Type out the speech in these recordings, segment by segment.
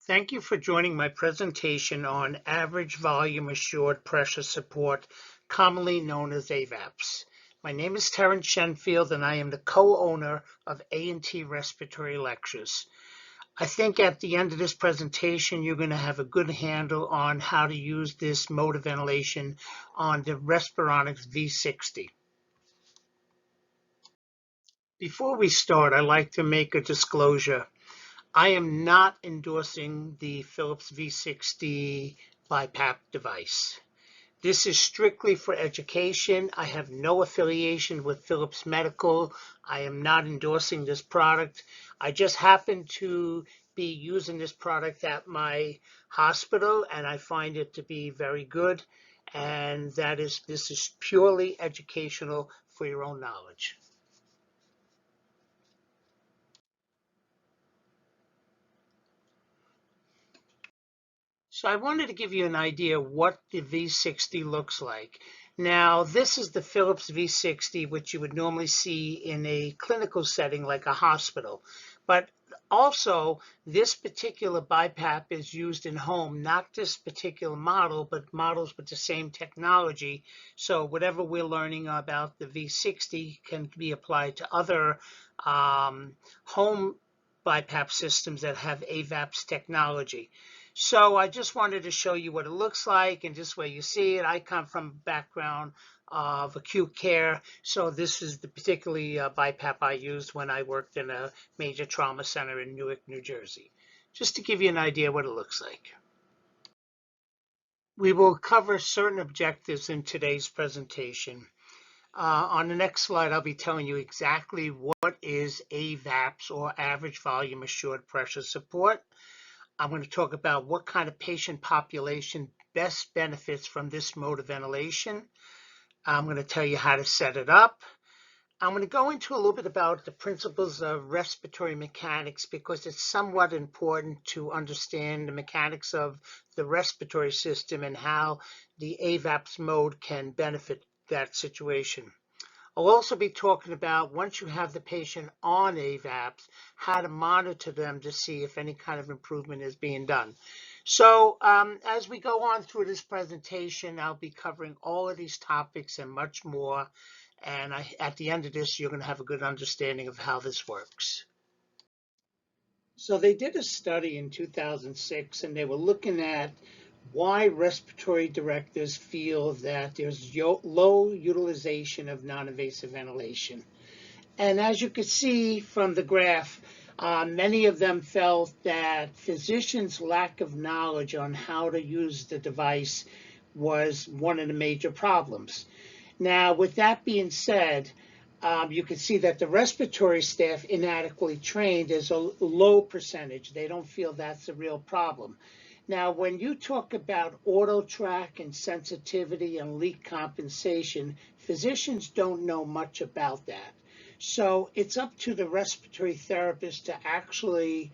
Thank you for joining my presentation on average volume assured pressure support, commonly known as AVAPS. My name is Terrence Shenfield, and I am the co-owner of A&T Respiratory Lectures. I think at the end of this presentation, you're going to have a good handle on how to use this mode of ventilation on the Respironics V60. Before we start, I'd like to make a disclosure. I am not endorsing the Philips V60 BiPAP device. This is strictly for education. I have no affiliation with Philips Medical. I am not endorsing this product. I just happen to be using this product at my hospital, and I find it to be very good. And this is purely educational for your own knowledge. So I wanted to give you an idea what the V60 looks like. Now, this is the Philips V60, which you would normally see in a clinical setting like a hospital. But also, this particular BiPAP is used in home, not this particular model, but models with the same technology. So whatever we're learning about the V60 can be applied to other home BiPAP systems that have AVAPS technology. So I just wanted to show you what it looks like, and this way you see it. I come from a background of acute care, so this is the particularly BiPAP I used when I worked in a major trauma center in Newark, New Jersey, just to give you an idea what it looks like. We will cover certain objectives in today's presentation. On the next slide, I'll be telling you exactly what is AVAPS, or average volume assured pressure support. I'm going to talk about what kind of patient population best benefits from this mode of ventilation. I'm going to tell you how to set it up. I'm going to go into a little bit about the principles of respiratory mechanics, because it's somewhat important to understand the mechanics of the respiratory system and how the AVAPS mode can benefit that situation. I'll also be talking about, once you have the patient on AVAPS, how to monitor them to see if any kind of improvement is being done. So as we go on through this presentation, I'll be covering all of these topics and much more. And at the end of this, you're going to have a good understanding of how this works. So they did a study in 2006, and they were looking at why respiratory directors feel that there's low utilization of non-invasive ventilation. And as you can see from the graph, many of them felt that physicians' lack of knowledge on how to use the device was one of the major problems. Now, with that being said, you can see that the respiratory staff inadequately trained is a low percentage. They don't feel that's a real problem. Now, when you talk about Auto-Trak and sensitivity and leak compensation, physicians don't know much about that. So it's up to the respiratory therapist to actually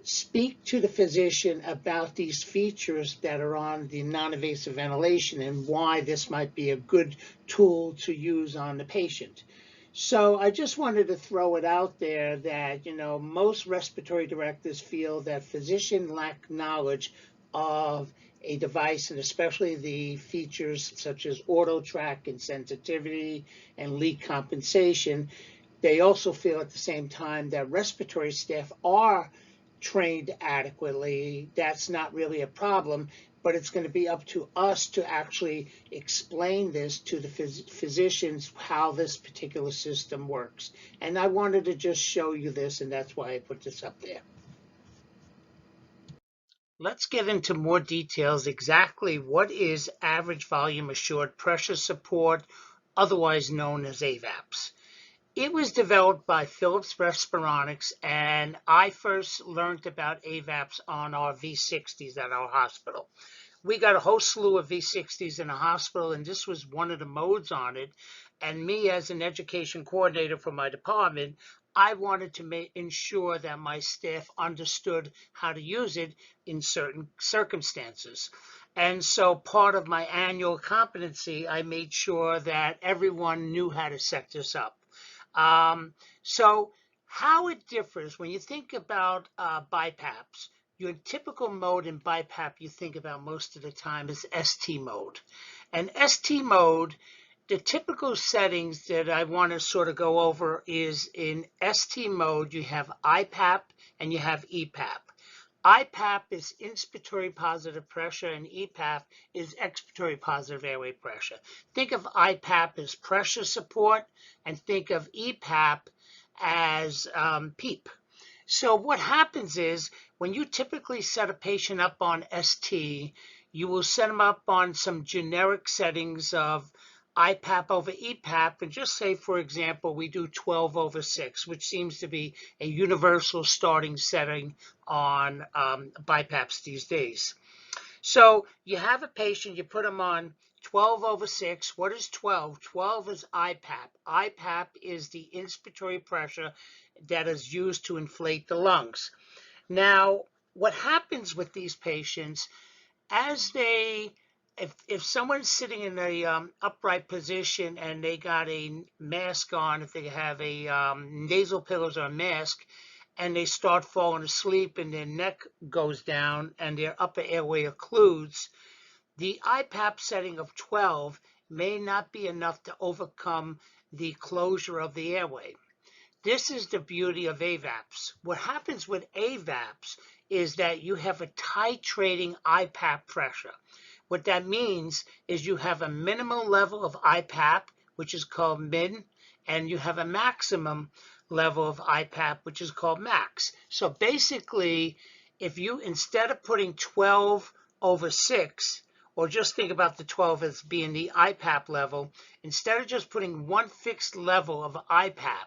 speak to the physician about these features that are on the non-invasive ventilation and why this might be a good tool to use on the patient. So I just wanted to throw it out there that, most respiratory directors feel that physicians lack knowledge of a device, and especially the features such as Auto-Trak and sensitivity and leak compensation. They also feel at the same time that respiratory staff are trained adequately. That's not really a problem, but it's going to be up to us to actually explain this to the physicians, how this particular system works. And I wanted to just show you this, and that's why I put this up there. Let's get into more details. Exactly what is average volume assured pressure support, otherwise known as AVAPS. It was developed by Philips Respironics, and I first learned about AVAPS on our V60s at our hospital. We got a whole slew of V60s in a hospital, and this was one of the modes on it. And me, as an education coordinator for my department, I wanted to ensure that my staff understood how to use it in certain circumstances. And so part of my annual competency, I made sure that everyone knew how to set this up. So How it differs when you think about BiPAPs. Your typical mode in BiPAP you think about most of the time is ST mode. And ST mode, the typical settings that I want to sort of go over is in ST mode, you have IPAP and you have EPAP. IPAP is inspiratory positive pressure and EPAP is expiratory positive airway pressure. Think of IPAP as pressure support and think of EPAP as PEEP. So what happens is when you typically set a patient up on ST, you will set them up on some generic settings of IPAP over EPAP, and just say, for example, we do 12/6, which seems to be a universal starting setting on BiPAPs these days. So you have a patient, you put them on 12/6. What is 12? 12 is IPAP. IPAP is the inspiratory pressure that is used to inflate the lungs. Now, what happens with these patients, as they, if someone's sitting in a upright position and they got a mask on, if they have a nasal pillows or a mask, and they start falling asleep and their neck goes down and their upper airway occludes, the IPAP setting of 12 may not be enough to overcome the closure of the airway. This is the beauty of AVAPS. What happens with AVAPS is that you have a titrating IPAP pressure. What that means is you have a minimum level of IPAP, which is called min, and you have a maximum level of IPAP, which is called max. So basically, if you, instead of putting 12/6, or just think about the 12 as being the IPAP level, instead of just putting one fixed level of IPAP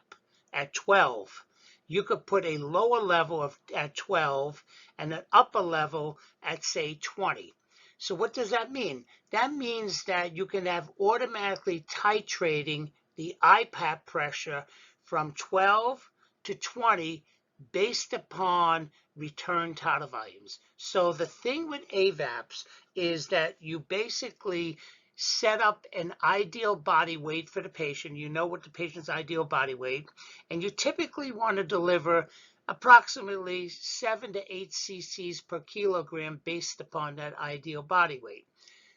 at 12, you could put a lower level at 12 and an upper level at, say, 20. So what does that mean? That means that you can have automatically titrating the IPAP pressure from 12 to 20 based upon return tidal volumes. So the thing with AVAPS is that you basically set up an ideal body weight for the patient. You know what the patient's ideal body weight, and you typically want to deliver approximately 7 to 8 cc's per kilogram based upon that ideal body weight.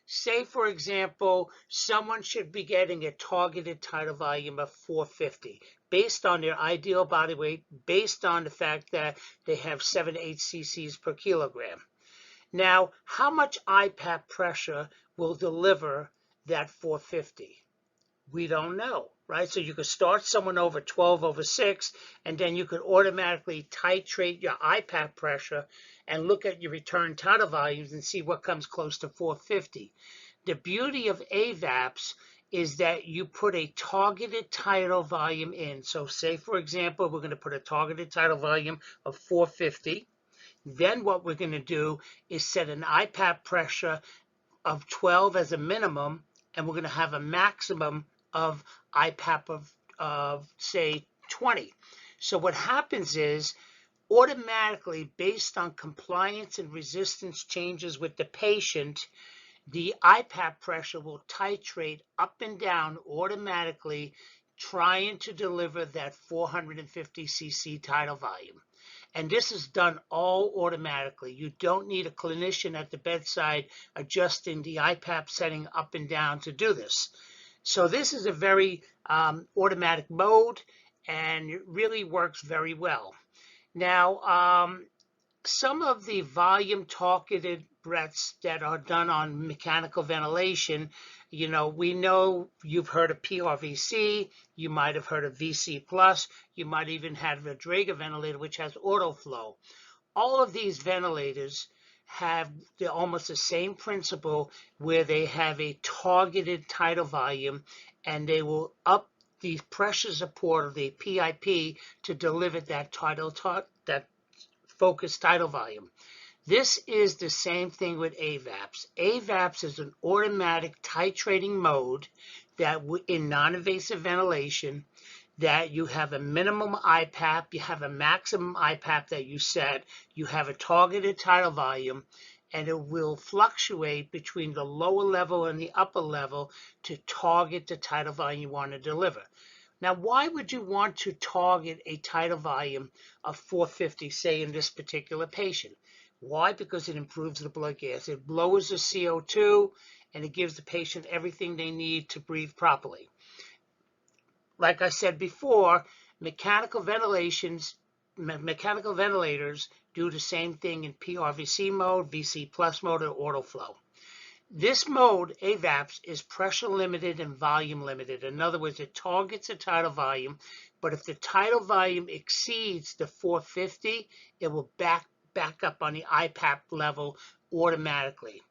Say, for example, someone should be getting a targeted tidal volume of 450 based on their ideal body weight, based on the fact that they have 7 to 8 cc's per kilogram. Now, how much IPAP pressure will deliver that 450? We don't know, right? So you could start someone over 12/6, and then you could automatically titrate your IPAP pressure and look at your return tidal volumes and see what comes close to 450. The beauty of AVAPS is that you put a targeted tidal volume in. So say, for example, we're going to put a targeted tidal volume of 450. Then what we're going to do is set an IPAP pressure of 12 as a minimum, and we're going to have a maximum of IPAP of say 20. So what happens is automatically, based on compliance and resistance changes with the patient, the IPAP pressure will titrate up and down automatically, trying to deliver that 450 cc tidal volume. And this is done all automatically. You don't need a clinician at the bedside adjusting the IPAP setting up and down to do this. So this is a very automatic mode, and it really works very well. Now, some of the volume targeted breaths that are done on mechanical ventilation, you know, we know you've heard of PRVC, you might have heard of VC+, you might even have a Drager ventilator, which has autoflow. All of these ventilators have almost the same principle, where they have a targeted tidal volume, and they will up the pressure support of the PIP to deliver that focused tidal volume. This is the same thing with AVAPS. AVAPS is an automatic titrating mode that in non-invasive ventilation, that you have a minimum IPAP, you have a maximum IPAP that you set, you have a targeted tidal volume, and it will fluctuate between the lower level and the upper level to target the tidal volume you want to deliver. Now, why would you want to target a tidal volume of 450, say in this particular patient? Why? Because it improves the blood gas. It lowers the CO2 and it gives the patient everything they need to breathe properly. Like I said before, mechanical ventilators do the same thing in PRVC mode, VC plus mode, or autoflow. This mode, AVAPS, is pressure limited and volume limited. In other words, it targets the tidal volume, but if the tidal volume exceeds the 450, it will back up on the IPAP level automatically.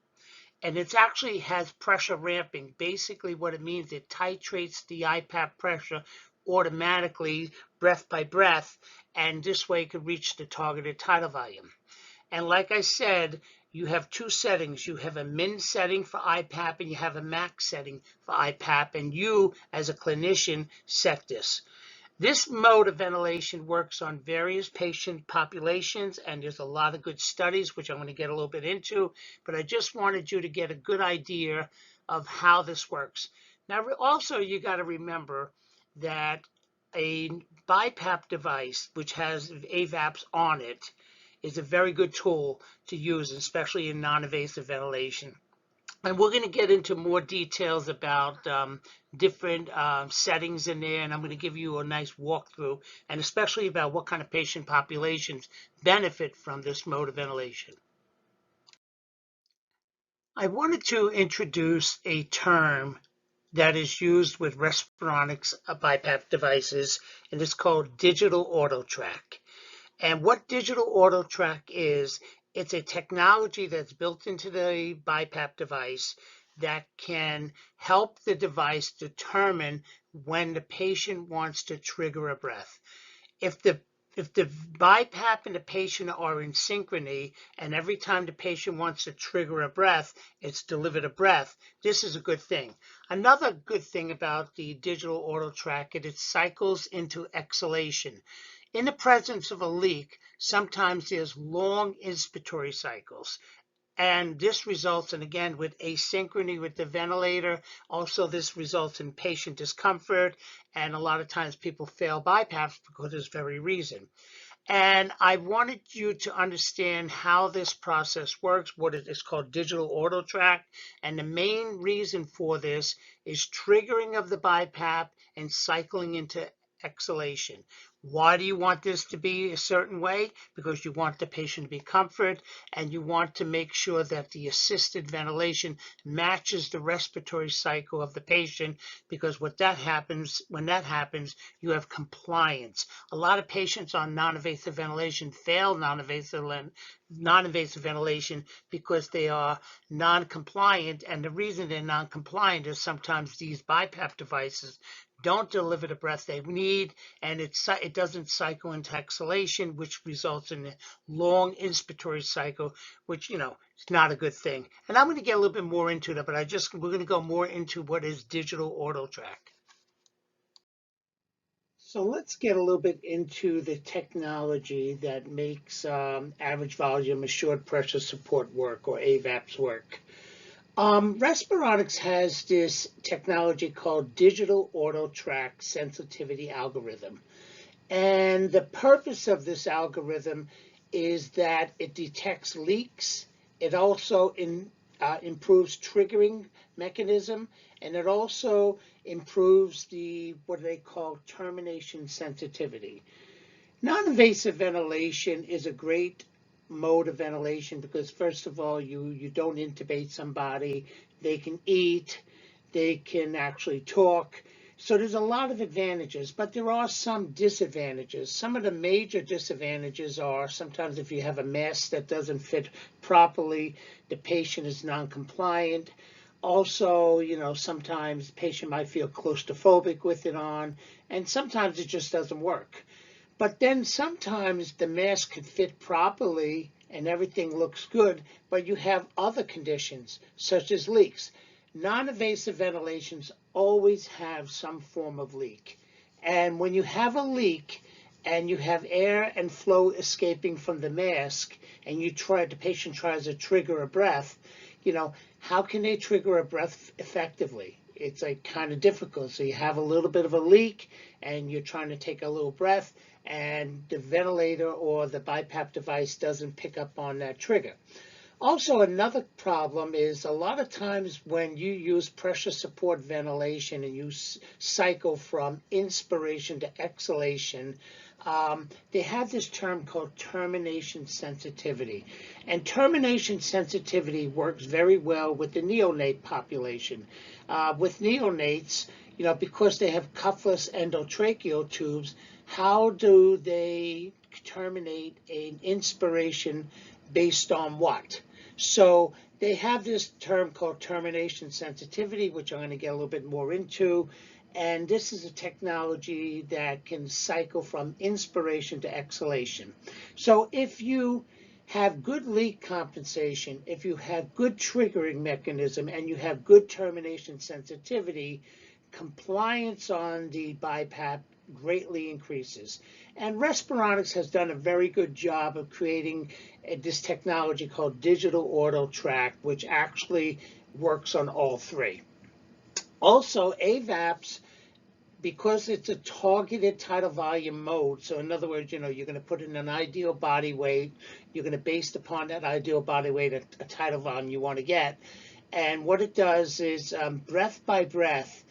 And it actually has pressure ramping. Basically what it means, it titrates the IPAP pressure automatically, breath by breath, and this way it could reach the targeted tidal volume. And like I said, you have two settings. You have a min setting for IPAP and you have a max setting for IPAP, and you as a clinician set this. This mode of ventilation works on various patient populations, and there's a lot of good studies, which I'm going to get a little bit into, but I just wanted you to get a good idea of how this works. Now, also, you got to remember that a BiPAP device, which has AVAPS on it, is a very good tool to use, especially in non-invasive ventilation. And we're going to get into more details about different settings in there, and I'm going to give you a nice walkthrough, and especially about what kind of patient populations benefit from this mode of ventilation. I wanted to introduce a term that is used with Respironics BiPAP devices, and it's called digital Auto-Trak. And what digital Auto-Trak is, it's a technology that's built into the BiPAP device that can help the device determine when the patient wants to trigger a breath. If the BiPAP and the patient are in synchrony, and every time the patient wants to trigger a breath, it's delivered a breath, this is a good thing. Another good thing about the digital Auto-Trak is it cycles into exhalation. In the presence of a leak, sometimes there's long inspiratory cycles. And this results in, again, with asynchrony with the ventilator. Also, this results in patient discomfort. And a lot of times people fail BiPAPs because of this very reason. And I wanted you to understand how this process works, what it is called digital Auto-Trak. And the main reason for this is triggering of the BiPAP and cycling into exhalation. Why do you want this to be a certain way? Because you want the patient to be comforted, and you want to make sure that the assisted ventilation matches the respiratory cycle of the patient, because when that happens, you have compliance. A lot of patients on non-invasive ventilation fail non-invasive ventilation because they are non-compliant, and the reason they're non-compliant is sometimes these BiPAP devices don't deliver the breath they need, and it doesn't cycle into exhalation, which results in a long inspiratory cycle, which, is not a good thing. And I'm going to get a little bit more into that, but we're going to go more into what is digital Auto-Trak. So let's get a little bit into the technology that makes average volume assured pressure support work, or AVAPS work. Respironics has this technology called digital Auto-Trak sensitivity algorithm. And the purpose of this algorithm is that it detects leaks. It also improves triggering mechanism, and it also improves what they call termination sensitivity. Non-invasive ventilation is a great mode of ventilation because, first of all, you don't intubate somebody. They can eat, they can actually talk. So there's a lot of advantages, but there are some disadvantages. Some of the major disadvantages are sometimes if you have a mask that doesn't fit properly, the patient is non-compliant. Also, sometimes the patient might feel claustrophobic with it on, and sometimes it just doesn't work. But then sometimes the mask can fit properly and everything looks good, but you have other conditions such as leaks. Non-invasive ventilations always have some form of leak. And when you have a leak and you have air and flow escaping from the mask, and the patient tries to trigger a breath, how can they trigger a breath effectively? it's like kind of difficult. So you have a little bit of a leak and you're trying to take a little breath, and the ventilator or the BiPAP device doesn't pick up on that trigger. Also, another problem is a lot of times when you use pressure support ventilation and you cycle from inspiration to exhalation, they have this term called termination sensitivity. And termination sensitivity works very well with the neonate population. With neonates, because they have cuffless endotracheal tubes, how do they terminate an inspiration based on what? So they have this term called termination sensitivity, which I'm going to get a little bit more into. And this is a technology that can cycle from inspiration to exhalation. So if you have good leak compensation, if you have good triggering mechanism, and you have good termination sensitivity, compliance on the BiPAP greatly increases. And Respironics has done a very good job of creating this technology called digital Auto-Trak, which actually works on all three. Also, AVAPS, because it's a targeted tidal volume mode, so in other words, you're going to put in an ideal body weight, you're going to base upon that ideal body weight a tidal volume you want to get. And what it does is breath by breath,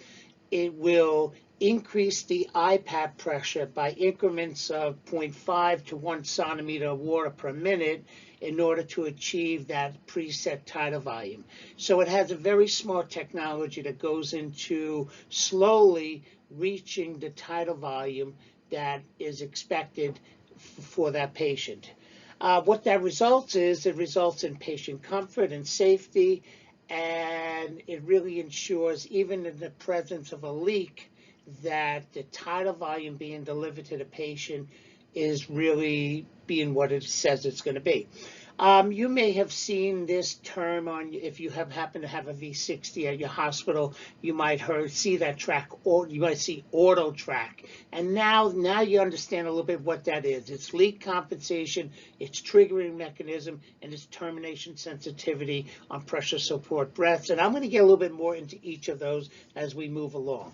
it will increase the IPAP pressure by increments of 0.5 to 1 centimeter of water per minute in order to achieve that preset tidal volume. So it has a very smart technology that goes into slowly reaching the tidal volume that is expected for that patient. What that results is, it results in patient comfort and safety, and it really ensures, even in the presence of a leak, that the tidal volume being delivered to the patient is really being what it says it's going to be. You may have seen this term if you happen to have a V60 at your hospital, you might see that track, or you might see Auto-Trak. And now you understand a little bit what that is. It's leak compensation, it's triggering mechanism, and it's termination sensitivity on pressure support breaths. And I'm going to get a little bit more into each of those as we move along.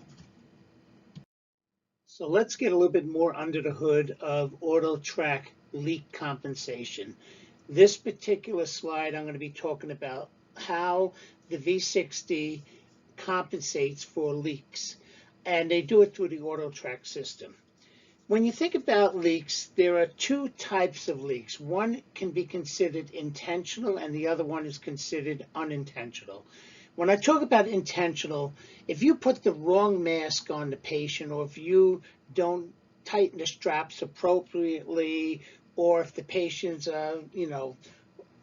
So let's get a little bit more under the hood of Auto-Trak leak compensation. This particular slide, I'm going to be talking about how the V60 compensates for leaks, and they do it through the Auto-Trak system. When you think about leaks, there are two types of leaks. One can be considered intentional, and the other one is considered unintentional. When I talk about intentional, if you put the wrong mask on the patient, or if you don't tighten the straps appropriately, or if the patient's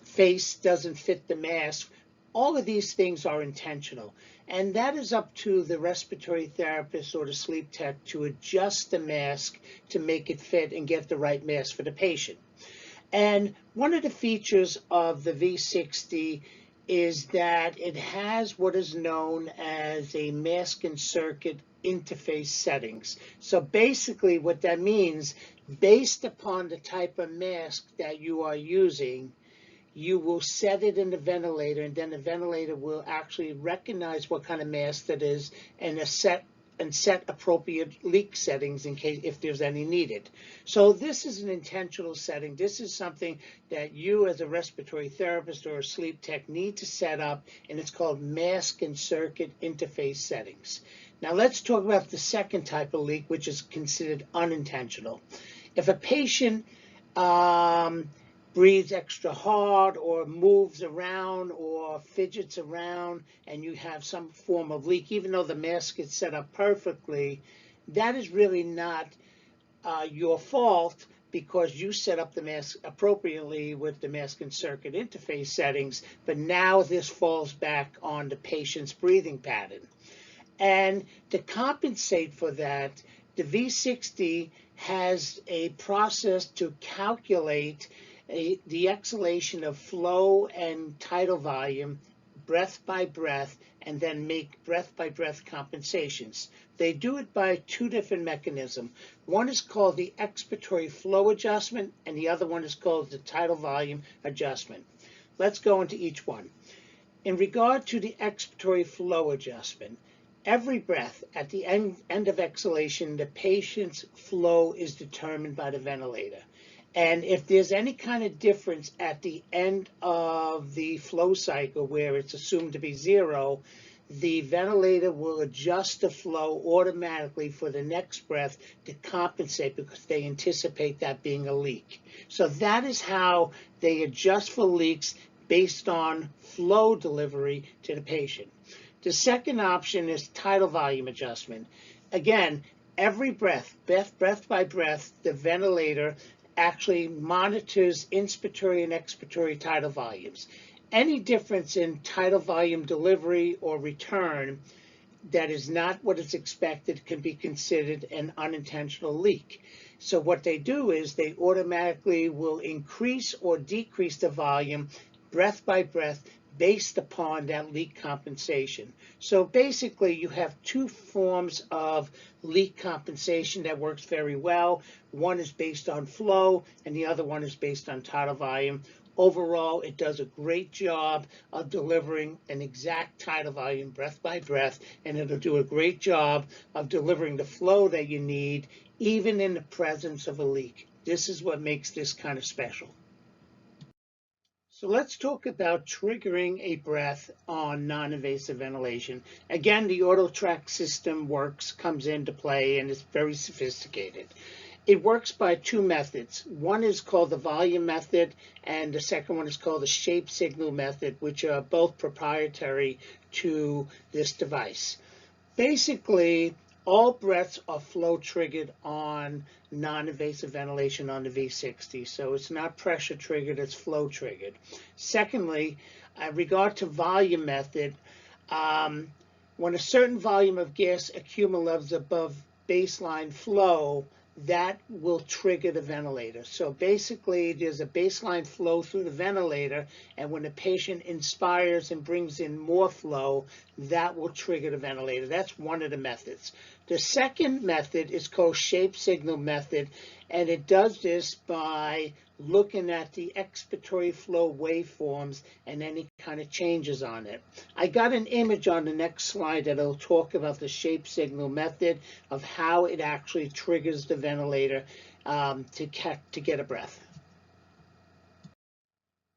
face doesn't fit the mask, all of these things are intentional. And that is up to the respiratory therapist or the sleep tech to adjust the mask to make it fit and get the right mask for the patient. And one of the features of the V60 is that it has what is known as a mask and circuit interface settings. So basically what that means, based upon the type of mask that you are using, you will set it in the ventilator, and then the ventilator will actually recognize what kind of mask that is and set appropriate leak settings in case if there's any needed. So this is an intentional setting. This is something that you as a respiratory therapist or a sleep tech need to set up, and it's called mask and circuit interface settings. Now let's talk about the second type of leak, which is considered unintentional. If a patient breathes extra hard or moves around or fidgets around and you have some form of leak, even though the mask is set up perfectly, that is really not your fault, because you set up the mask appropriately with the mask and circuit interface settings, but now this falls back on the patient's breathing pattern. And to compensate for that, the V60 has a process to calculate the exhalation of flow and tidal volume, breath by breath, and then make breath by breath compensations. They do it by two different mechanisms. One is called the expiratory flow adjustment, and the other one is called the tidal volume adjustment. Let's go into each one. In regard to the expiratory flow adjustment, Every breath, at the end of exhalation, the patient's flow is determined by the ventilator. And if there's any kind of difference at the end of the flow cycle where it's assumed to be zero, the ventilator will adjust the flow automatically for the next breath to compensate because they anticipate that being a leak. So that is how they adjust for leaks based on flow delivery to the patient. The second option is tidal volume adjustment. Again, every breath by breath, the ventilator actually monitors inspiratory and expiratory tidal volumes. Any difference in tidal volume delivery or return that is not what is expected can be considered an unintentional leak. So what they do is they automatically will increase or decrease the volume breath by breath based upon that leak compensation. So basically you have two forms of leak compensation that works very well. One is based on flow and the other one is based on tidal volume. Overall, it does a great job of delivering an exact tidal volume breath by breath, and it'll do a great job of delivering the flow that you need even in the presence of a leak. This is what makes this kind of special. So let's talk about triggering a breath on non-invasive ventilation. Again, the Auto-Trak system comes into play, and it's very sophisticated. It works by two methods. One is called the volume method, and the second one is called the shape signal method, which are both proprietary to this device. Basically, all breaths are flow triggered on non-invasive ventilation on the V60. So it's not pressure triggered, it's flow triggered. Secondly, in regard to volume method, when a certain volume of gas accumulates above baseline flow, that will trigger the ventilator. So basically, there's a baseline flow through the ventilator, and when the patient inspires and brings in more flow, that will trigger the ventilator. That's one of the methods. The second method is called shape signal method, and it does this by looking at the expiratory flow waveforms and any kind of changes on it. I got an image on the next slide that'll talk about the shape signal method of how it actually triggers the ventilator to get a breath.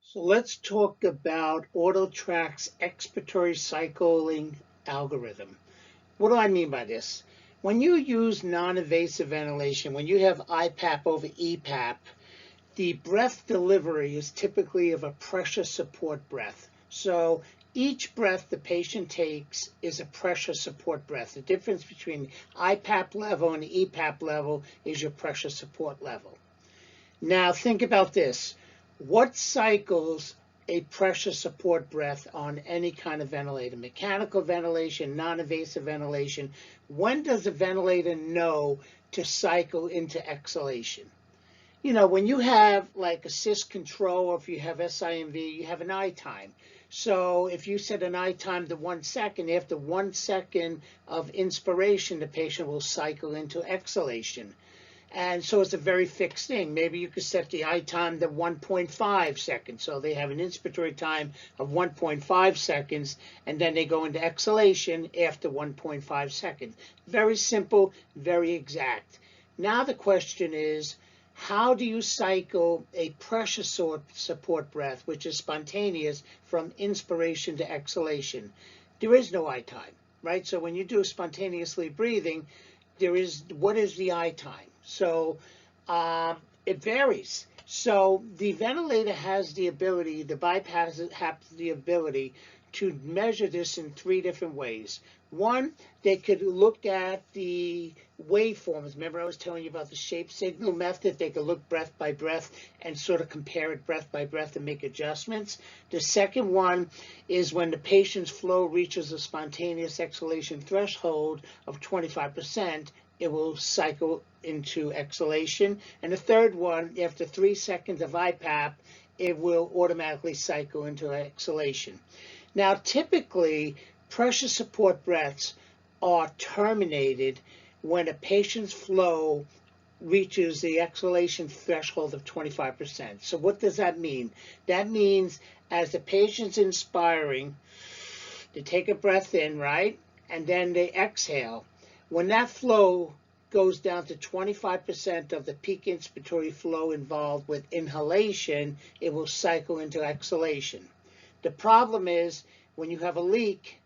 So let's talk about Auto-Trak's expiratory cycling algorithm. What do I mean by this? When you use non-invasive ventilation, when you have IPAP over EPAP, the breath delivery is typically of a pressure support breath. So each breath the patient takes is a pressure support breath. The difference between the IPAP level and the EPAP level is your pressure support level. Now think about this. What cycles a pressure support breath on any kind of ventilator? Mechanical ventilation, non-invasive ventilation. When does the ventilator know to cycle into exhalation? You know, when you have like a sys control, or if you have SIMV, you have an I time. So if you set an I time to 1 second, after 1 second of inspiration, the patient will cycle into exhalation. And so it's a very fixed thing. Maybe you could set the I time to 1.5 seconds. So they have an inspiratory time of 1.5 seconds, and then they go into exhalation after 1.5 seconds. Very simple, very exact. Now the question is, how do you cycle a pressure support breath, which is spontaneous, from inspiration to exhalation? There is no I time, right? So when you do spontaneously breathing, what is the I time? So it varies. So the ventilator has the ability, the bypass has the ability to measure this in 3 different ways. One, they could look at the waveforms. Remember I was telling you about the shape signal method? They could look breath by breath and sort of compare it breath by breath and make adjustments. The second one is when the patient's flow reaches a spontaneous exhalation threshold of 25%, it will cycle into exhalation. And the third one, after 3 seconds of IPAP, it will automatically cycle into exhalation. Now, typically, pressure support breaths are terminated when a patient's flow reaches the exhalation threshold of 25%. So what does that mean? That means as the patient's inspiring, they take a breath in, right? and then they exhale. When that flow goes down to 25% of the peak inspiratory flow involved with inhalation, it will cycle into exhalation. The problem is when you have a leak,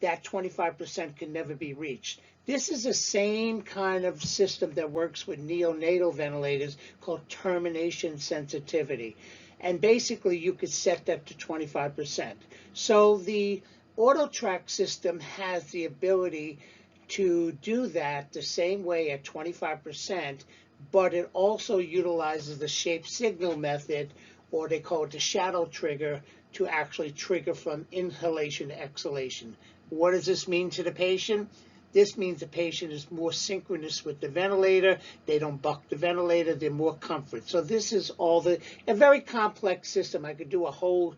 that 25% can never be reached. This is the same kind of system that works with neonatal ventilators called termination sensitivity. And basically you could set that to 25%. So the Auto-Trak system has the ability to do that the same way at 25%, but it also utilizes the shape signal method, or they call it the shadow trigger, to actually trigger from inhalation to exhalation. What does this mean to the patient? This means the patient is more synchronous with the ventilator. They don't buck the ventilator. They're more comfort. So this is a very complex system. I could do a whole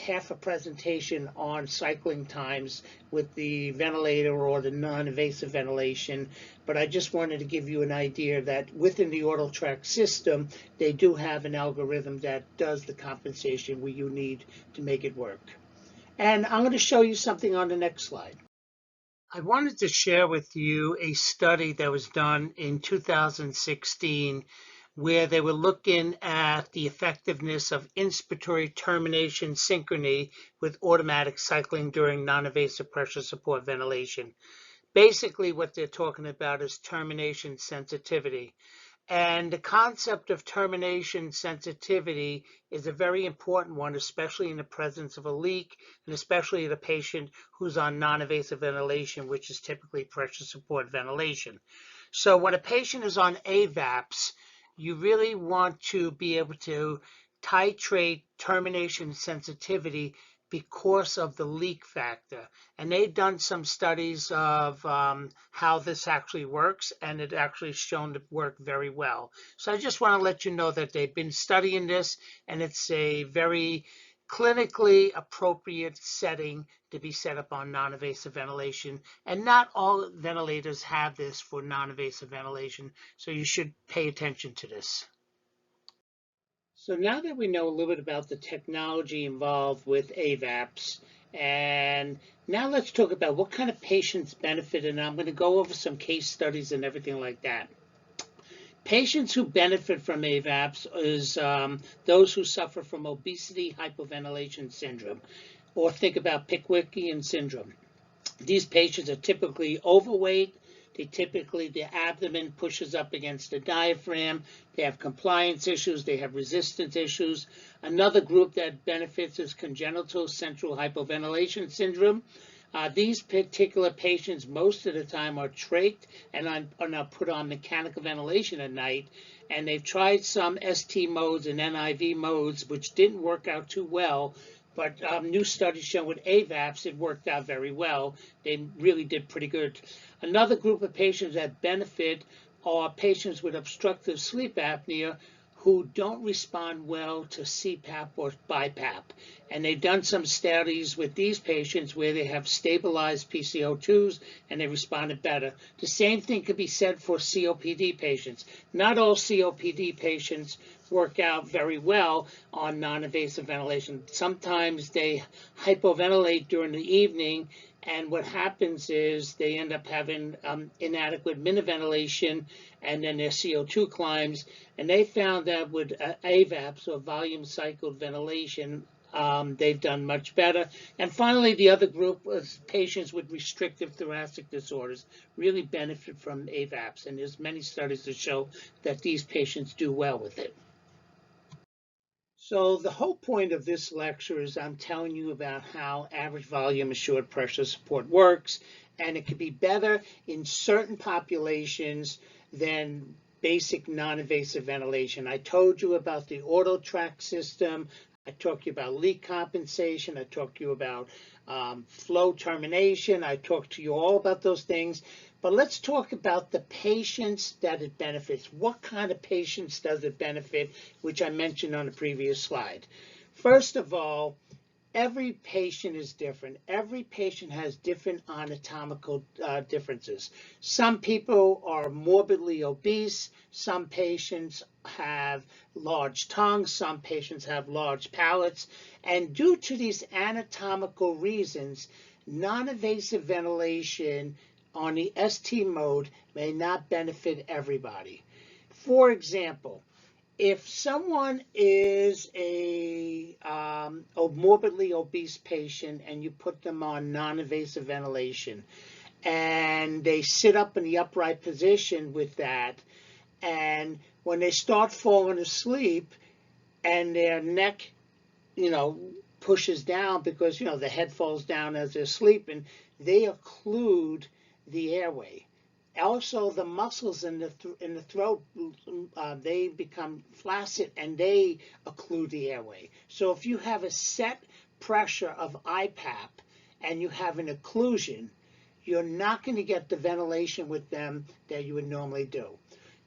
half a presentation on cycling times with the ventilator or the non-invasive ventilation, but I just wanted to give you an idea that within the Auto-Trak system, they do have an algorithm that does the compensation where you need to make it work. And I'm going to show you something on the next slide. I wanted to share with you a study that was done in 2016 where they were looking at the effectiveness of inspiratory termination synchrony with automatic cycling during non-invasive pressure support ventilation. Basically, what they're talking about is termination sensitivity. And the concept of termination sensitivity is a very important one, especially in the presence of a leak, and especially the patient who's on non-invasive ventilation, which is typically pressure support ventilation. So when a patient is on AVAPS, you really want to be able to titrate termination sensitivity because of the leak factor. And they've done some studies of how this actually works, and it actually shown to work very well. So I just want to let you know that they've been studying this, and it's a very clinically appropriate setting to be set up on non-invasive ventilation. And not all ventilators have this for non-invasive ventilation, so you should pay attention to this. So now that we know a little bit about the technology involved with AVAPS, and now let's talk about what kind of patients benefit, and I'm going to go over some case studies and everything like that. Patients who benefit from AVAPS is those who suffer from obesity hypoventilation syndrome, or think about Pickwickian syndrome. These patients are typically overweight. Their abdomen pushes up against the diaphragm. They have compliance issues. They have resistance issues. Another group that benefits is congenital central hypoventilation syndrome. These particular patients, most of the time, are trached and are now put on mechanical ventilation at night. And they've tried some ST modes and NIV modes, which didn't work out too well. But new studies show with AVAPS, it worked out very well. They really did pretty good. Another group of patients that benefit are patients with obstructive sleep apnea who don't respond well to CPAP or BiPAP. And they've done some studies with these patients where they have stabilized PCO2s and they responded better. The same thing could be said for COPD patients. Not all COPD patients work out very well on non-invasive ventilation. Sometimes they hypoventilate during the evening, and what happens is they end up having inadequate miniventilation, and then their CO2 climbs. And they found that with AVAPS, or volume cycled ventilation, they've done much better. And finally, the other group was patients with restrictive thoracic disorders really benefit from AVAPS. And there's many studies that show that these patients do well with it. So the whole point of this lecture is I'm telling you about how average volume assured pressure support works, and it could be better in certain populations than basic non-invasive ventilation. I told you about the Auto-Trak system. I talked to you about leak compensation. I talked to you about flow termination. I talked to you all about those things. But let's talk about the patients that it benefits. What kind of patients does it benefit, which I mentioned on the previous slide? First of all, every patient is different. Every patient has different anatomical differences. Some people are morbidly obese. Some patients have large tongues. Some patients have large palates. And due to these anatomical reasons, non-invasive ventilation on the ST mode may not benefit everybody. For example, if someone is a morbidly obese patient and you put them on non-invasive ventilation and they sit up in the upright position with that, and when they start falling asleep and their neck, pushes down because, the head falls down as they're sleeping, they occlude the airway. Also, the muscles in the throat, they become flaccid and they occlude the airway. So if you have a set pressure of IPAP and you have an occlusion, you're not going to get the ventilation with them that you would normally do.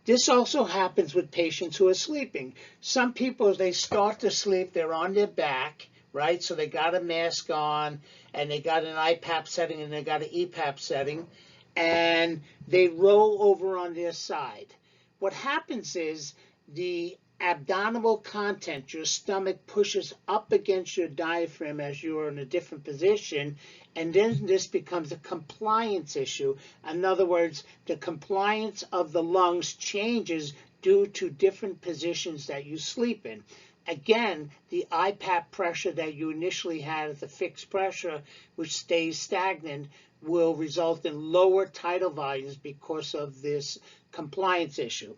This also happens with patients who are sleeping. Some people, as they start to sleep, they're on their back, right? So they got a mask on, and they got an IPAP setting, and they got an EPAP setting, and they roll over on their side. What happens is the abdominal content, your stomach, pushes up against your diaphragm as you're in a different position, and then this becomes a compliance issue. In other words, the compliance of the lungs changes due to different positions that you sleep in. Again, the IPAP pressure that you initially had as a fixed pressure, which stays stagnant, will result in lower tidal volumes because of this compliance issue.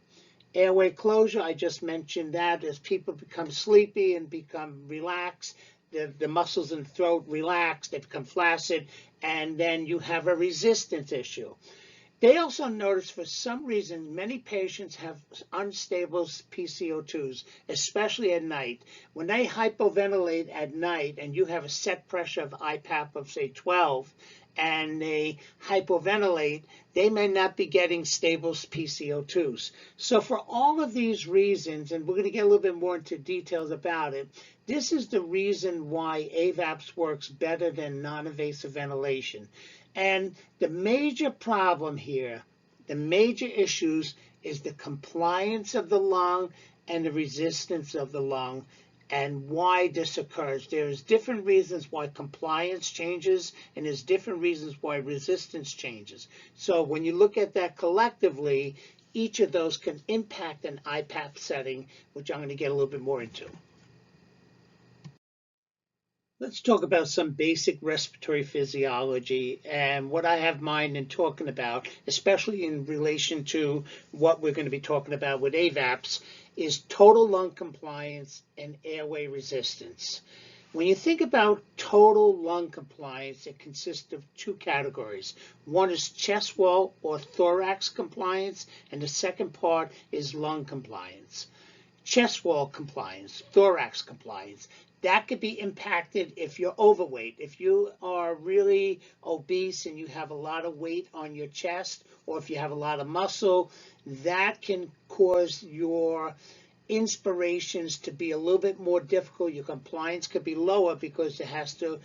Airway closure, I just mentioned that. As people become sleepy and become relaxed, the muscles in the throat relax, they become flaccid, and then you have a resistance issue. They also notice for some reason many patients have unstable PCO2s, especially at night. When they hypoventilate at night and you have a set pressure of IPAP of, say, 12, and they hypoventilate, they may not be getting stable PCO2s. So for all of these reasons, and we're going to get a little bit more into details about it, this is the reason why AVAPS works better than non-invasive ventilation. And the major problem here, the major issues, is the compliance of the lung and the resistance of the lung, and why this occurs. There's different reasons why compliance changes, and there's different reasons why resistance changes. So when you look at that collectively, each of those can impact an IPAP setting, which I'm going to get a little bit more into. Let's talk about some basic respiratory physiology and what I have in mind in talking about, especially in relation to what we're going to be talking about with AVAPS, is total lung compliance and airway resistance. When you think about total lung compliance, it consists of two categories. One is chest wall or thorax compliance, and the second part is lung compliance. Chest wall compliance, thorax compliance. That could be impacted if you're overweight. If you are really obese and you have a lot of weight on your chest, or if you have a lot of muscle, that can cause your inspirations to be a little bit more difficult. Your compliance could be lower because it has to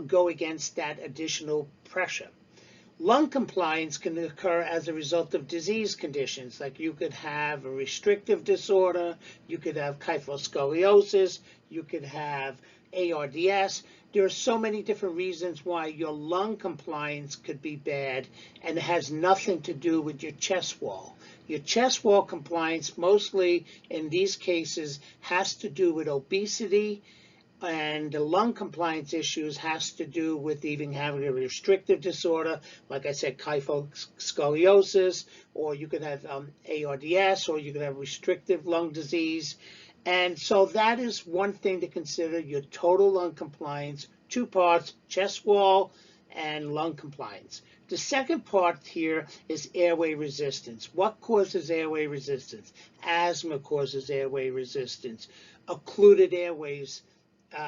go against that additional pressure. Lung compliance can occur as a result of disease conditions, like you could have a restrictive disorder, you could have kyphoscoliosis, you could have ARDS. There are so many different reasons why your lung compliance could be bad, and it has nothing to do with your chest wall. Your chest wall compliance, mostly in these cases, has to do with obesity, and the lung compliance issues has to do with even having a restrictive disorder, like I said, kyphoscoliosis, or you could have ARDS, or you could have restrictive lung disease. And so that is one thing to consider, your total lung compliance, two parts, chest wall and lung compliance. The second part here is airway resistance. What causes airway resistance? Asthma causes airway resistance. Occluded airways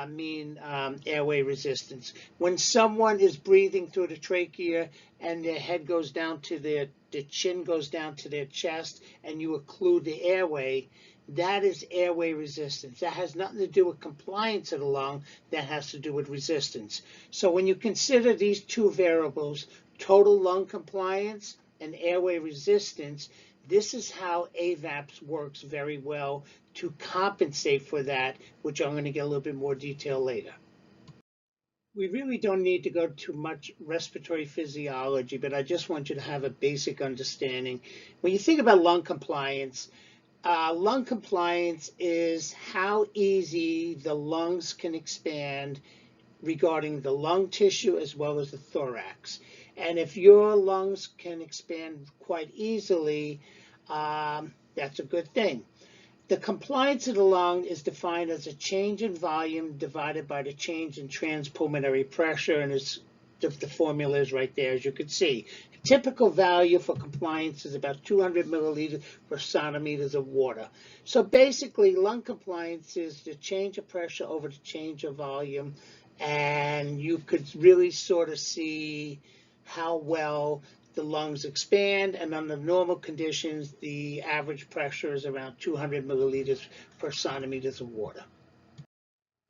mean airway resistance. When someone is breathing through the trachea and their head goes down to their chin goes down to their chest and you occlude the airway, that is airway resistance. That has nothing to do with compliance of the lung. That has to do with resistance. So when you consider these two variables, total lung compliance and airway resistance, this is how AVAPS works very well to compensate for that, which I'm going to get a little bit more detail later. We really don't need to go too much respiratory physiology, but I just want you to have a basic understanding. When you think about lung compliance is how easy the lungs can expand regarding the lung tissue as well as the thorax. And if your lungs can expand quite easily, that's a good thing. The compliance of the lung is defined as a change in volume divided by the change in transpulmonary pressure, and the formula is right there, as you can see. A typical value for compliance is about 200 milliliters per centimeters of water. So basically, lung compliance is the change of pressure over the change of volume, and you could really sort of see how well the lungs expand, and under normal conditions, the average pressure is around 200 milliliters per centimeters of water.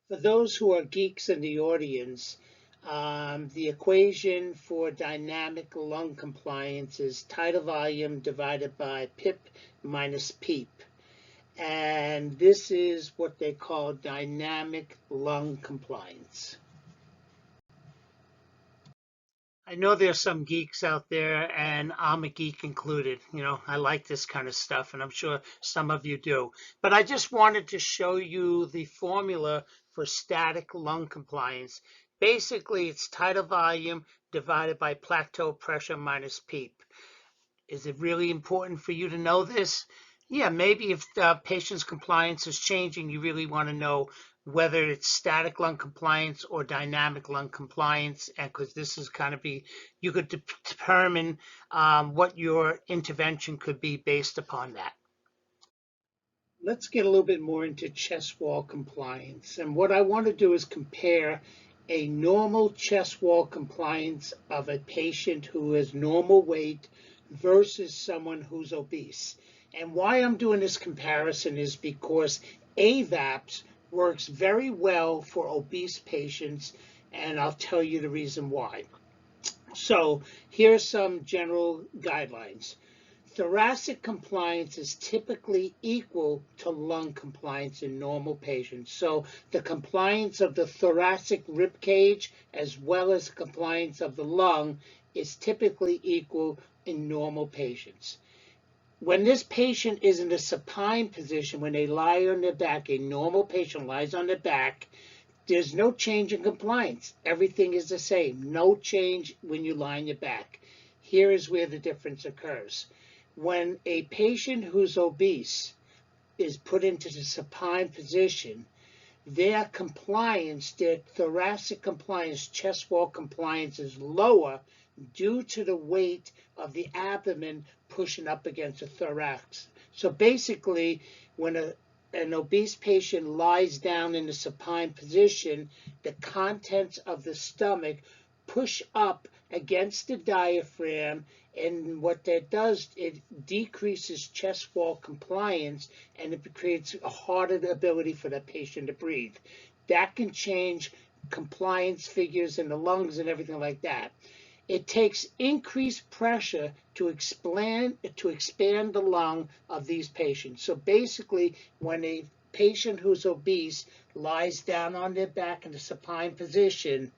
For those who are geeks in the audience, the equation for dynamic lung compliance is tidal volume divided by PIP minus PEEP. And this is what they call dynamic lung compliance. I know there's some geeks out there, and I'm a geek included. I like this kind of stuff, and I'm sure some of you do. But I just wanted to show you the formula for static lung compliance. Basically, it's tidal volume divided by plateau pressure minus PEEP. Is it really important for you to know this? Yeah, maybe if the patient's compliance is changing, you really want to know whether it's static lung compliance or dynamic lung compliance, and because this is kind of you could determine what your intervention could be based upon that. Let's get a little bit more into chest wall compliance. And what I want to do is compare a normal chest wall compliance of a patient who has normal weight versus someone who's obese. And why I'm doing this comparison is because AVAPS works very well for obese patients, and I'll tell you the reason why. So here's some general guidelines. Thoracic compliance is typically equal to lung compliance in normal patients. So the compliance of the thoracic rib cage as well as compliance of the lung is typically equal in normal patients. When this patient is in a supine position, when they lie on their back, a normal patient lies on their back, there's no change in compliance. Everything is the same. No change when you lie on your back. Here is where the difference occurs. When a patient who's obese is put into the supine position, their compliance, their thoracic compliance, chest wall compliance is lower due to the weight of the abdomen pushing up against the thorax. So basically, when an obese patient lies down in the supine position, the contents of the stomach push up against the diaphragm, and what that does, it decreases chest wall compliance, and it creates a harder ability for the patient to breathe. That can change compliance figures in the lungs and everything like that. It takes increased pressure to expand the lung of these patients. So basically, when a patient who's obese lies down on their back in the supine position,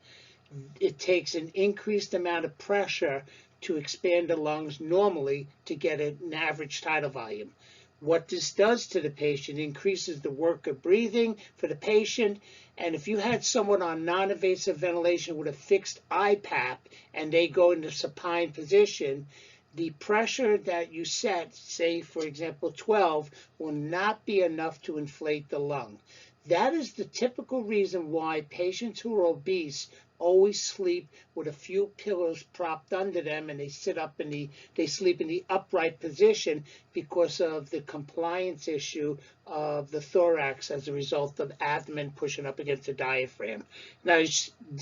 it takes an increased amount of pressure to expand the lungs normally to get an average tidal volume. What this does to the patient increases the work of breathing for the patient. And if you had someone on non-invasive ventilation with a fixed IPAP and they go into supine position, the pressure that you set, say for example 12, will not be enough to inflate the lung. That is the typical reason why patients who are obese always sleep with a few pillows propped under them, and they sleep in the upright position because of the compliance issue of the thorax as a result of abdomen pushing up against the diaphragm. Now,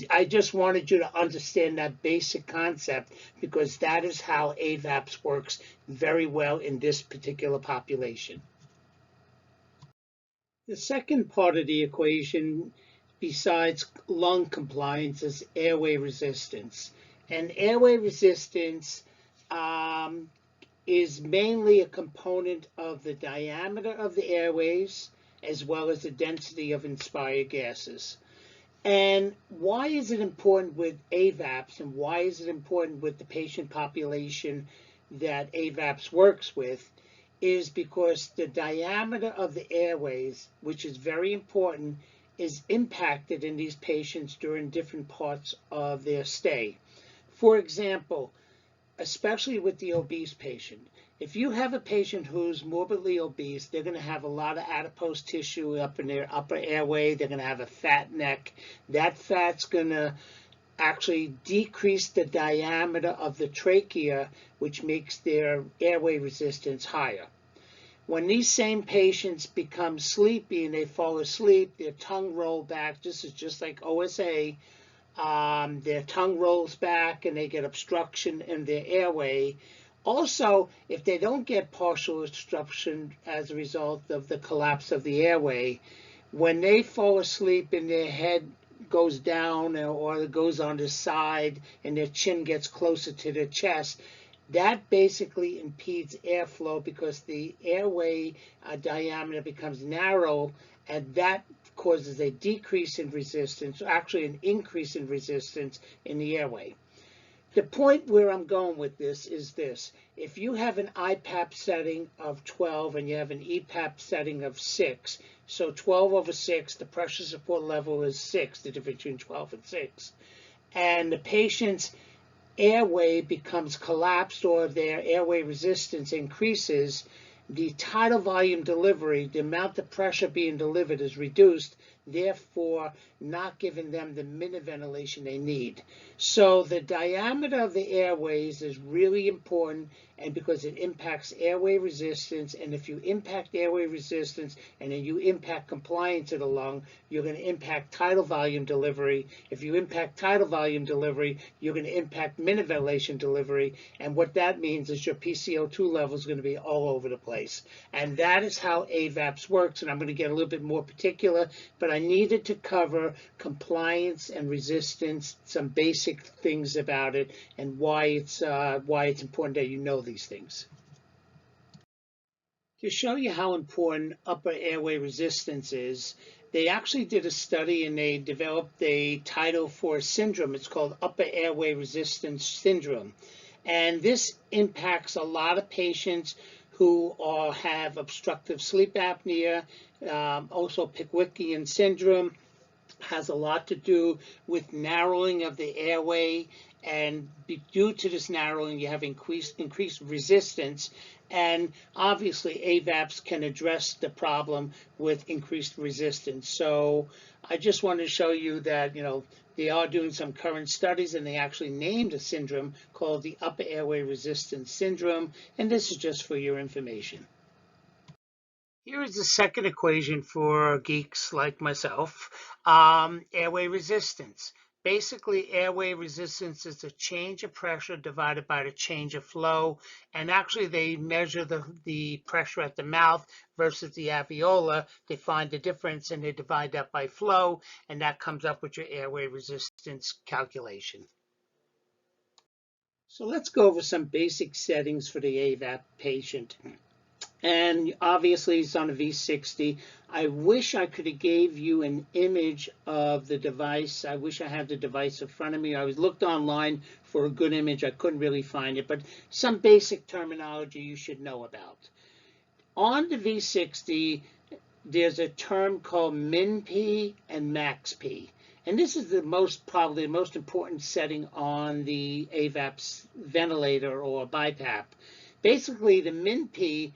I just wanted you to understand that basic concept because that is how AVAPS works very well in this particular population. The second part of the equation, besides lung compliance, is airway resistance. And airway resistance is mainly a component of the diameter of the airways as well as the density of inspired gases. And why is it important with AVAPS, and why is it important with the patient population that AVAPS works with, is because the diameter of the airways, which is very important, is impacted in these patients during different parts of their stay. For example, especially with the obese patient. If you have a patient who's morbidly obese, they're going to have a lot of adipose tissue up in their upper airway. They're going to have a fat neck. That fat's going to actually decrease the diameter of the trachea, which makes their airway resistance higher. When these same patients become sleepy and they fall asleep, their tongue roll back. This is just like OSA. Their tongue rolls back and they get obstruction in their airway. Also, if they don't get partial obstruction as a result of the collapse of the airway, when they fall asleep and their head goes down or it goes on the side and their chin gets closer to their chest, that basically impedes airflow because the airway diameter becomes narrow, and that causes a decrease in resistance, actually an increase in resistance in the airway. The point where I'm going with this is this. If you have an IPAP setting of 12 and you have an EPAP setting of 6, so 12 over 6, the pressure support level is 6, the difference between 12 and 6. And the patient's airway becomes collapsed or their airway resistance increases, the tidal volume delivery, the amount of pressure being delivered, is reduced, therefore not giving them the minute ventilation they need. So the diameter of the airways is really important, and because it impacts airway resistance, and if you impact airway resistance and then you impact compliance of the lung, you're going to impact tidal volume delivery. If you impact tidal volume delivery, you're going to impact minute ventilation delivery, and what that means is your PCO2 level is going to be all over the place. And that is how AVAPS works, and I'm going to get a little bit more particular, but I needed to cover compliance and resistance, some basic things about it, and why it's important that you know these things. To show you how important upper airway resistance is, they actually did a study and they developed a title for a syndrome. It's called upper airway resistance syndrome. And this impacts a lot of patients who have obstructive sleep apnea, also Pickwickian syndrome. Has a lot to do with narrowing of the airway, and due to this narrowing you have increased resistance, and obviously AVAPS can address the problem with increased resistance. So I just wanted to show you that they are doing some current studies, and they actually named a syndrome called the upper airway resistance syndrome, and this is just for your information. Here is the second equation for geeks like myself, airway resistance. Basically, airway resistance is the change of pressure divided by the change of flow. And actually, they measure the pressure at the mouth versus the alveolar. They find the difference and they divide that by flow, and that comes up with your airway resistance calculation. So let's go over some basic settings for the AVAP patient. And obviously it's on a V60. I wish I could have gave you an image of the device. I wish I had the device in front of me. I was looked online for a good image. I couldn't really find it, but some basic terminology you should know about. On the V60, there's a term called min-P and max-P. And this is probably the most important setting on the AVAPS ventilator or BiPAP. Basically, the min-P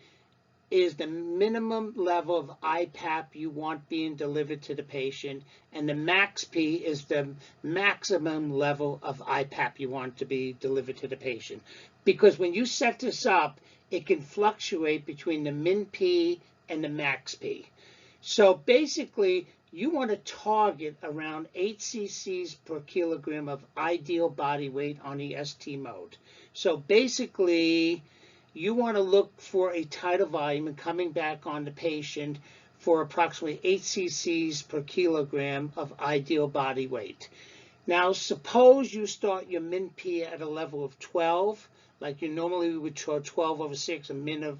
is the minimum level of IPAP you want being delivered to the patient, and the max-P is the maximum level of IPAP you want to be delivered to the patient. Because when you set this up, it can fluctuate between the min-P and the max-P. So basically, you want to target around 8 cc's per kilogram of ideal body weight on the ST mode. So basically, you want to look for a tidal volume and coming back on the patient for approximately 8 cc's per kilogram of ideal body weight. Now, suppose you start your min-P at a level of 12, like you normally would try 12 over 6, a min of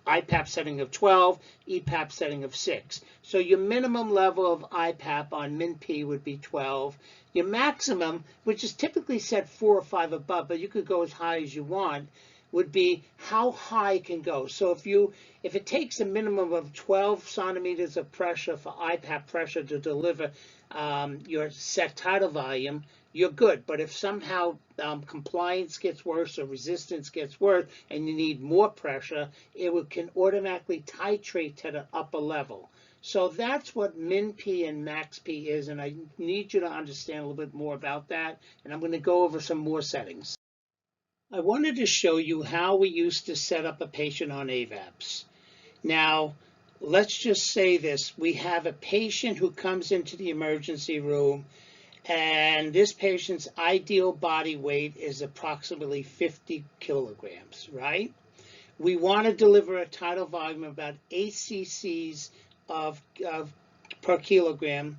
IPAP setting of 12, EPAP setting of 6. So your minimum level of IPAP on min-P would be 12. Your maximum, which is typically set 4 or 5 above, but you could go as high as you want, would be how high it can go. So if it takes a minimum of 12 centimeters of pressure for IPAP pressure to deliver your set tidal volume, you're good. But if somehow compliance gets worse or resistance gets worse and you need more pressure, can automatically titrate to the upper level. So that's what min-P and max-P is, and I need you to understand a little bit more about that, and I'm going to go over some more settings. I wanted to show you how we used to set up a patient on AVAPS. Now, let's just say this. We have a patient who comes into the emergency room, and this patient's ideal body weight is approximately 50 kilograms, right? We want to deliver a tidal volume of about 8 cc's per kilogram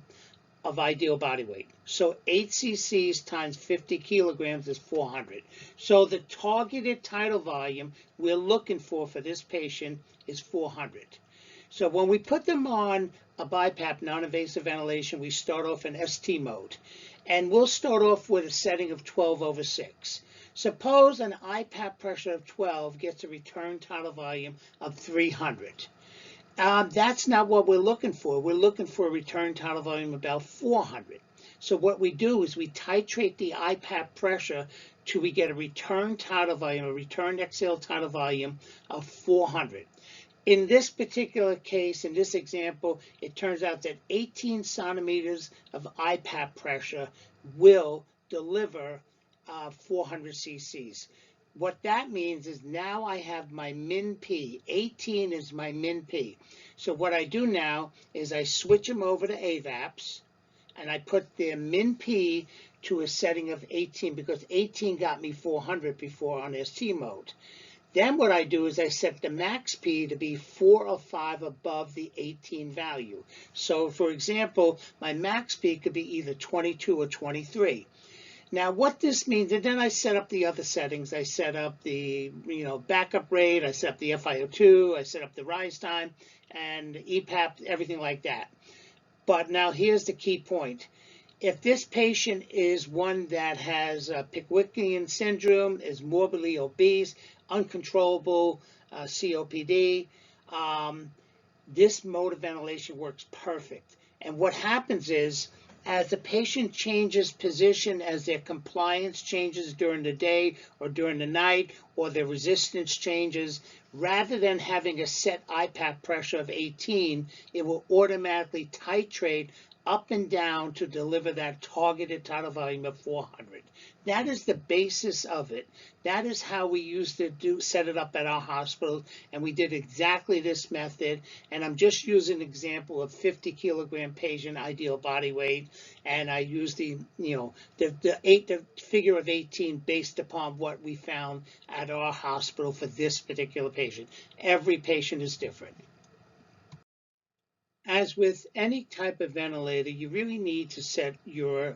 of ideal body weight. So 8 cc's times 50 kilograms is 400. So the targeted tidal volume we're looking for this patient is 400. So when we put them on a BiPAP, non-invasive ventilation, we start off in ST mode. And we'll start off with a setting of 12/6. Suppose an IPAP pressure of 12 gets a return tidal volume of 300. That's not what we're looking for. We're looking for a return tidal volume about 400. So what we do is we titrate the IPAP pressure till we get a return tidal volume, a return exhale tidal volume of 400. In this particular case, in this example, it turns out that 18 centimeters of IPAP pressure will deliver 400 cc's. What that means is now I have my min-P. 18 is my min-P. So what I do now is I switch them over to AVAPS, and I put their min-P to a setting of 18 because 18 got me 400 before on ST mode. Then what I do is I set the max P to be 4 or 5 above the 18 value. So for example, my max P could be either 22 or 23. Now what this means, and then I set up the other settings. I set up the backup rate, I set up the FiO2, I set up the rise time, and EPAP, everything like that. But now here's the key point. If this patient is one that has Pickwickian syndrome, is morbidly obese, uncontrollable COPD, this mode of ventilation works perfect. And what happens is, as the patient changes position, as their compliance changes during the day or during the night, or their resistance changes, rather than having a set IPAP pressure of 18, it will automatically titrate up and down to deliver that targeted tidal volume of 400. That is the basis of it. That is how we used to set it up at our hospital, and we did exactly this method. And I'm just using an example of 50 kilogram patient ideal body weight, and I used the figure of 18 based upon what we found at our hospital for this particular patient. Every patient is different. As with any type of ventilator, you really need to set your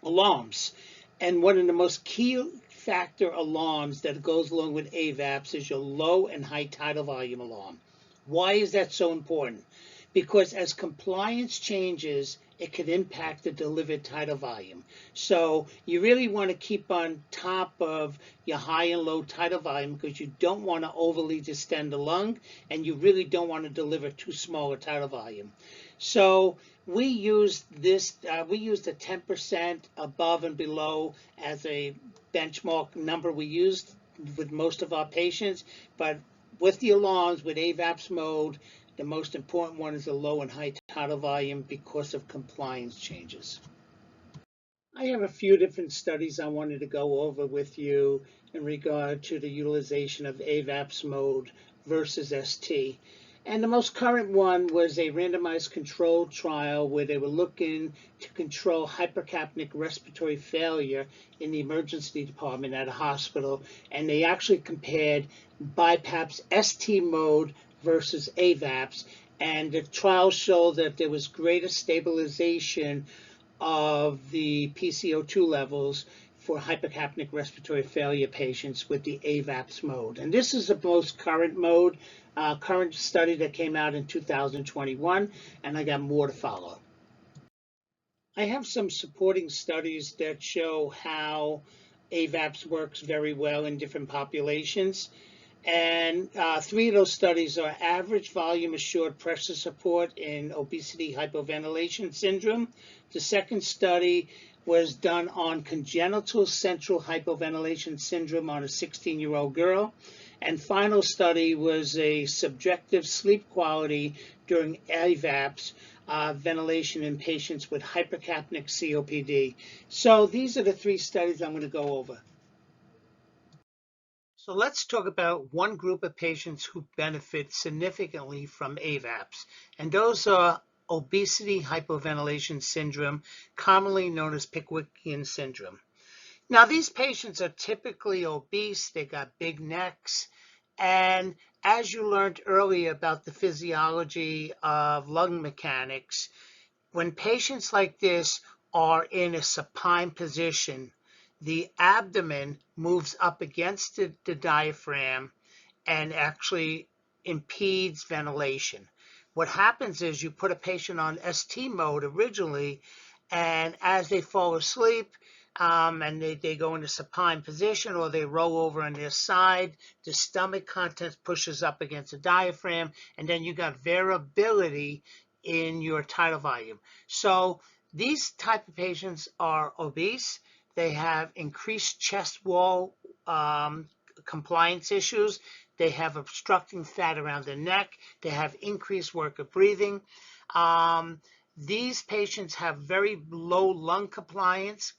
alarms. And one of the most key factor alarms that goes along with AVAPS is your low and high tidal volume alarm. Why is that so important? Because as compliance changes, it could impact the delivered tidal volume. So you really want to keep on top of your high and low tidal volume because you don't want to overly distend the lung, and you really don't want to deliver too small a tidal volume. So we used this, we used a 10% above and below as a benchmark number we used with most of our patients, but with the alarms, with AVAPS mode, the most important one is the low and high tidal volume because of compliance changes. I have a few different studies I wanted to go over with you in regard to the utilization of AVAPS mode versus ST. And the most current one was a randomized controlled trial where they were looking to control hypercapnic respiratory failure in the emergency department at a hospital. And they actually compared BiPAP's ST mode versus AVAPS. And the trial showed that there was greater stabilization of the PCO2 levels for hypercapnic respiratory failure patients with the AVAPS mode. And this is the most current mode. current study that came out in 2021, and I got more to follow. I have some supporting studies that show how AVAPS works very well in different populations. And three of those studies are average volume assured pressure support in obesity hypoventilation syndrome. The second study was done on congenital central hypoventilation syndrome on a 16-year-old girl. And final study was a subjective sleep quality during AVAPS ventilation in patients with hypercapnic COPD. So these are the three studies I'm going to go over. So let's talk about one group of patients who benefit significantly from AVAPS, and those are obesity hypoventilation syndrome, commonly known as Pickwickian syndrome. Now, these patients are typically obese, they got big necks, and as you learned earlier about the physiology of lung mechanics, when patients like this are in a supine position, the abdomen moves up against the diaphragm and actually impedes ventilation. What happens is you put a patient on ST mode originally, and as they fall asleep, and they go into supine position or they roll over on their side, the stomach contents pushes up against the diaphragm, and then you got variability in your tidal volume. So these type of patients are obese. They have increased chest wall compliance issues. They have obstructing fat around the neck. They have increased work of breathing. These patients have very low lung compliance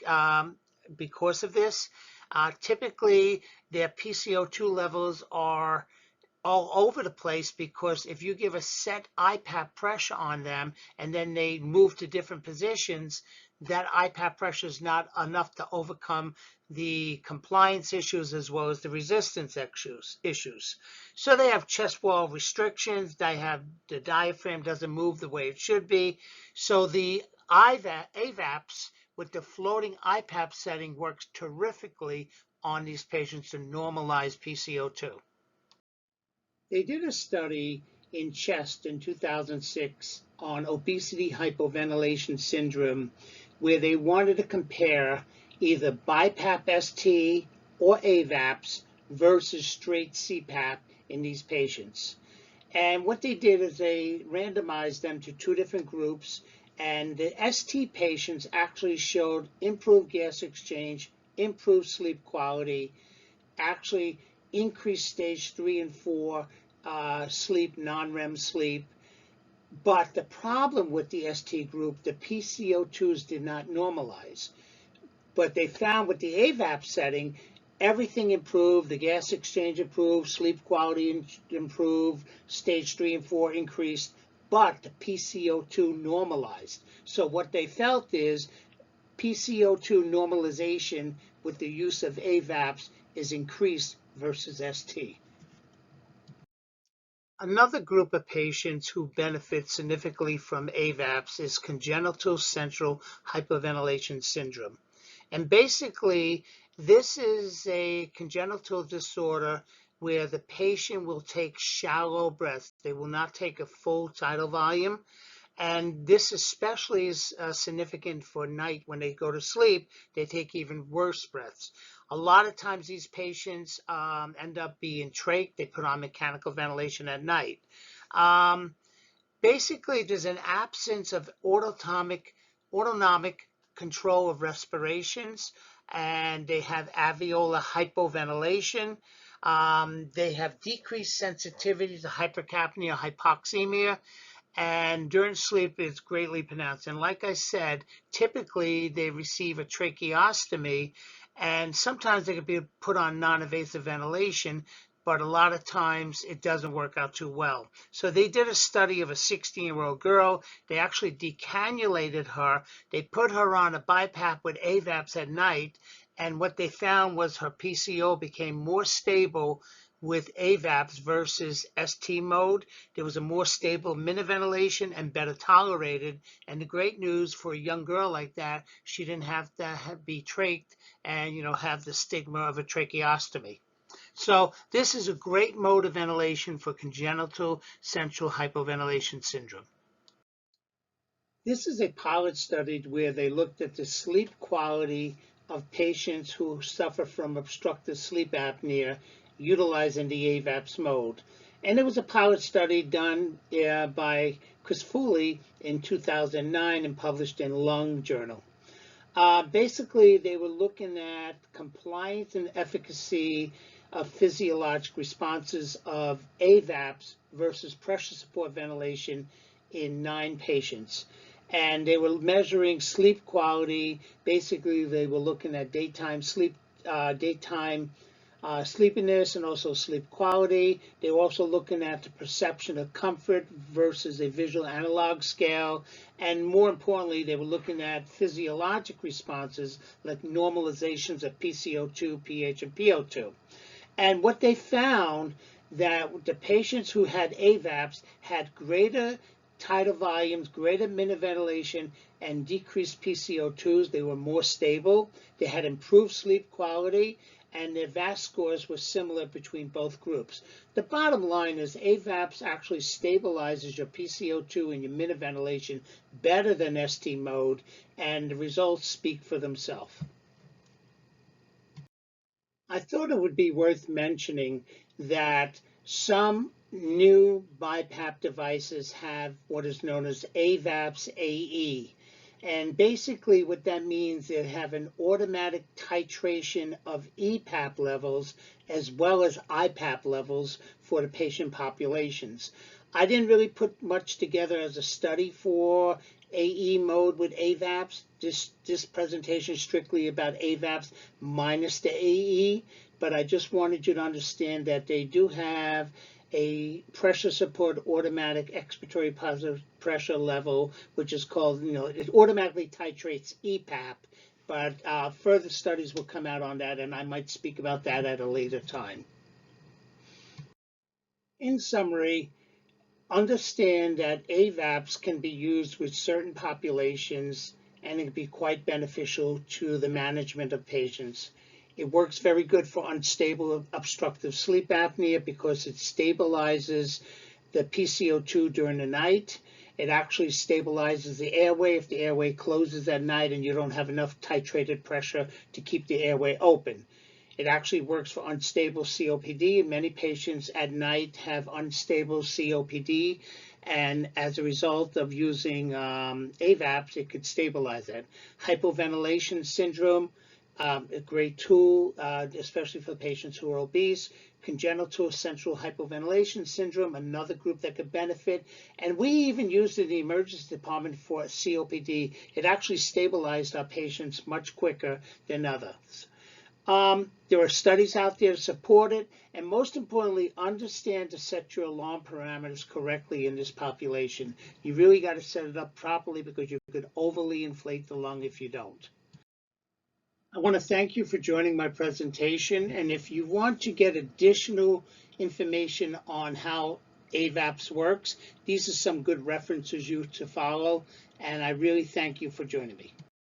because of this. Typically, their PCO2 levels are all over the place because if you give a set IPAP pressure on them and then they move to different positions, that IPAP pressure is not enough to overcome the compliance issues as well as the resistance issues. So they have chest wall restrictions. They have the diaphragm doesn't move the way it should be. So the AVAPS with the floating IPAP setting works terrifically on these patients to normalize PCO2. They did a study in chest in 2006 on obesity hypoventilation syndrome where they wanted to compare either BiPAP ST or AVAPS versus straight CPAP in these patients. And what they did is they randomized them to two different groups, and the ST patients actually showed improved gas exchange, improved sleep quality, actually increased stage 3 and 4 sleep, non-REM sleep. But the problem with the ST group, the PCO2s did not normalize. But they found with the AVAP setting, everything improved, the gas exchange improved, sleep quality improved, stage 3 and 4 increased, but the PCO2 normalized. So what they felt is PCO2 normalization with the use of AVAPS is increased versus ST. Another group of patients who benefit significantly from AVAPS is congenital central hypoventilation syndrome. And basically, this is a congenital disorder where the patient will take shallow breaths. They will not take a full tidal volume. And this especially is significant for night when they go to sleep. They take even worse breaths. A lot of times these patients end up being trached. They put on mechanical ventilation at night. Basically, there's an absence of autonomic control of respirations, and they have alveolar hypoventilation. They have decreased sensitivity to hypercapnia, hypoxemia, and during sleep it's greatly pronounced. And like I said, typically they receive a tracheostomy, and sometimes they could be put on non-invasive ventilation, but a lot of times it doesn't work out too well. So they did a study of a 16-year-old girl. They actually decannulated her. They put her on a BiPAP with AVAPS at night, and what they found was her PCO became more stable with AVAPS versus ST mode. There was a more stable minute ventilation and better tolerated. And the great news for a young girl like that, she didn't have to be trached and have the stigma of a tracheostomy. So this is a great mode of ventilation for congenital central hypoventilation syndrome. This is a pilot study where they looked at the sleep quality of patients who suffer from obstructive sleep apnea utilizing the AVAPS mode. And it was a pilot study done by Chris Foley in 2009 and published in Lung Journal. Basically, they were looking at compliance and efficacy of physiologic responses of AVAPS versus pressure support ventilation in 9 patients. And they were measuring sleep quality. Basically, they were looking at daytime sleepiness and also sleep quality. They were also looking at the perception of comfort versus a visual analog scale. And more importantly, they were looking at physiologic responses like normalizations of PCO2, pH, and PO2. And what they found that the patients who had AVAPS had greater tidal volumes, greater minute ventilation, and decreased PCO2s. They were more stable. They had improved sleep quality, and their VAS scores were similar between both groups. The bottom line is AVAPS actually stabilizes your PCO2 and your minute ventilation better than ST mode, and the results speak for themselves. I thought it would be worth mentioning that some new BiPAP devices have what is known as AVAPS AE. And basically what that means, they have an automatic titration of EPAP levels as well as IPAP levels for the patient populations. I didn't really put much together as a study for AE mode with AVAPS. This presentation is strictly about AVAPS minus the AE, but I just wanted you to understand that they do have a pressure support automatic expiratory positive pressure level, which is called, it automatically titrates EPAP, but further studies will come out on that, and I might speak about that at a later time. In summary, understand that AVAPS can be used with certain populations and it can be quite beneficial to the management of patients. It works very good for unstable obstructive sleep apnea because it stabilizes the PCO2 during the night. It actually stabilizes the airway if the airway closes at night and you don't have enough titrated pressure to keep the airway open. It actually works for unstable COPD. Many patients at night have unstable COPD, and as a result of using AVAPS, it could stabilize that. Hypoventilation syndrome, a great tool, especially for patients who are obese. Congenital central hypoventilation syndrome, another group that could benefit. And we even used it in the emergency department for COPD. It actually stabilized our patients much quicker than others. There are studies out there to support it, and most importantly, understand to set your alarm parameters correctly in this population. You really got to set it up properly because you could overly inflate the lung if you don't. I want to thank you for joining my presentation, and if you want to get additional information on how AVAPS works, these are some good references you to follow, and I really thank you for joining me.